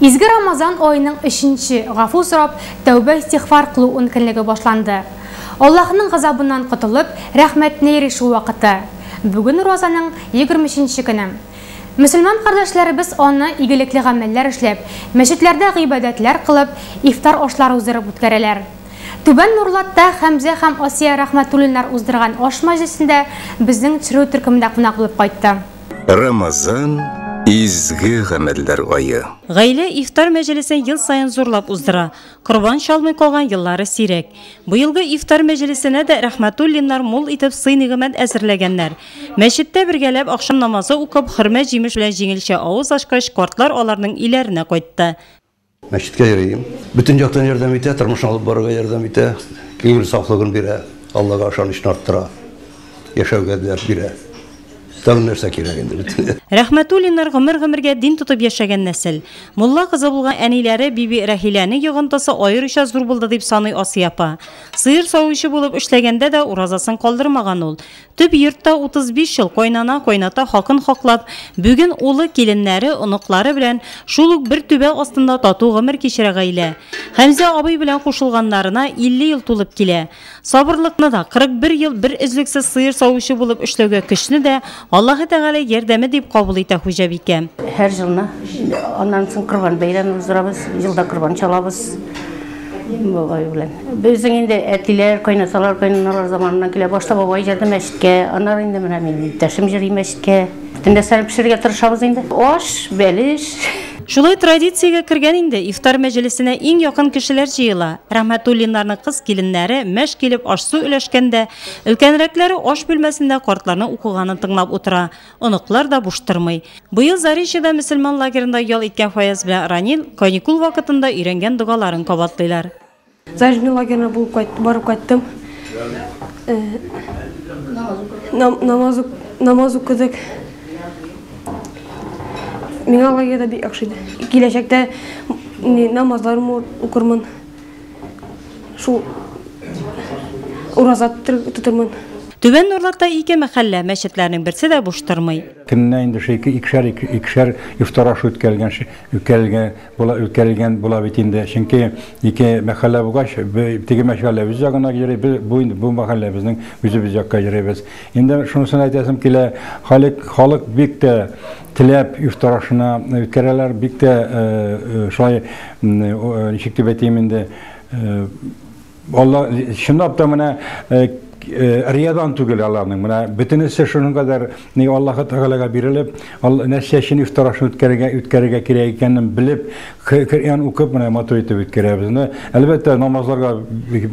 Изге Рамазан ойының 3-ші ғафу сұрап, тәубә истигфар қылу үмкінлігі башланды. Аллахның ғазабынан құтылып, рәхмәтіне ерешу вақыты. Бүгін Розаның 23-ші күні. Müslüman kardeşlerimiz onu iyilikli ameller işlep, meşitlerde gıybadetler kılıp, iftar oşlar uzdırıp ütkereler. Түбән Нурлатта Хәмзә һәм Асия Рахматуллиннар уздырган аш мәҗлесендә безнең төшерү төркемендә кунак булып кайтты. Рамазан изге гамәлләр ае. Гаилә ифтар мәҗлесен ел сайын зурлап уздыра. Корбан чалмый калган еллары сирәк. Бу елгы ифтар мәҗлесенә дә Рахматуллиннар мул итеп сый-нигъмәт әзерләгәннәр. Мәчеттә бергәләп ахшам намазы укып, хөрмә җимеш белән җиңелчә авыз ачкач, картлар аларның иләренә кайтты. Мәчеткә йөрим. Бүтән яктан ярдәм итә, тормышны алып барырга ярдәм итә, күңел сафлыгын бирә, Аллага ышанычны арттыра, яшәүгә дәрт бирә. Тагын нәрсә кирәк инде. Рахматуллиннар гомер-гомергә дин тотып яшәгән нәсел. Мулла кызы булган әниләре Биби Рәхиләне йогынтысы аеруча зур булды дип саный Асия апа. Сыер савучы булып эшләгәндә дә уразасын калдырмаган ул. Төп йортта 35 ел кайната хакын хаклап, бүген улы киленнәре, оныклары белән шул ук бер түбә астында тату гомер кичерә гаилә. Хәмзә абый белән кушылганнарына 50 ел тулып килә. Сабырлыкны да 41 ел бер өзлексез сыер савучы булып эшләүгә көчне дә Аллаһы Тәгалә ярдәме дип кабул итә хуҗабикә. Һәр елны аннан соң Корбан бәйрәме уздырабыз, елда Корбан чалабыз. Бабай белән. Безнең инде әтиләр, кайнаталар, кайнаналар заманынан килә. Башта бабай җырды мәчеткә, аннан инде менә мин тәшим җырый мәчеткә. Бүтәндә сәлам пешерергә тырышабыз инде. Аш, бәлеш. Шулай традициягә кергән инде ифтар мәҗлесенә иң якын кешеләр җыела. Рахматуллиннарның кыз киленнәре мәш килеп аш-су өләшкәндә, өлкәнрәкләре аш бүлмәсендә картларның укыганын тыңлап утыра. Оныклар да буш тормый. Быел Заришада мөселман лагерында ял иткән Фаяз белән Ранил каникул вакытында өйрәнгән дугаларын кабатлыйлар. Заришада лагерына барып кайттым. Намаз укыдык. Миңа лагерда бик яхшы. Киләчәктә намазларымны укырмын. Шул ураза тотырмын. Түбән Нурлатта 2 мәхәллә мәчетләрнең берсе дә буш тормый. Көннә инде икешәр ифтар ашы үткәрелгән була бит инде. Чөнки 2 мәхәллә булгач, теге мәхәллә үз ягына йөри, бу мәхәллә безнең үзебез якка йөрибез. Инде шунысын әйтәсем килә, халык бик тә теләп ифтар ашына үткәрәләр, бик тә шулай ничек дип әйтим инде. Алла шундап та менә Риyadan түгел аларның. Менә бөтенесе шуның кадәр Аллаһы Тәгаләгә бирелеп, нәрсәшен ифтар ашын үткәрергә кирәк икәнен белеп, Коръән укып, менә матур итеп үткәрәбез. Әлбәттә, намазларга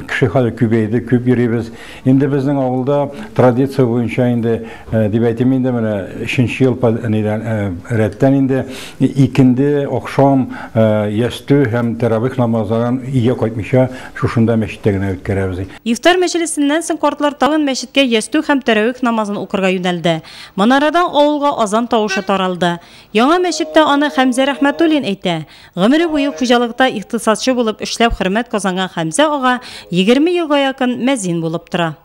кеше хәле күбәйде, күп йөрибез. Инде безнең авылда традиция буенча инде дип әйтим инде менә 3нче ел рәттән инде икенде ахшам ястү һәм таравих намазларын ия кайтмыйча шушында мәчеттә генә үткәрәбез. Ифтар мәҗлесеннән соң картлар тагын мәчеткә ястү һәм таравих намазын укырга юнәлде. Манарадан авылга азан тавышы таралды. Яңа мәчеттә аны Хәмзә Рахматуллин әйтә. Гомере буе хуҗалыкта ихтисасчы булып эшләп хөрмәт казанган Хәмзә ага 20 елга якын мәзин булып тора.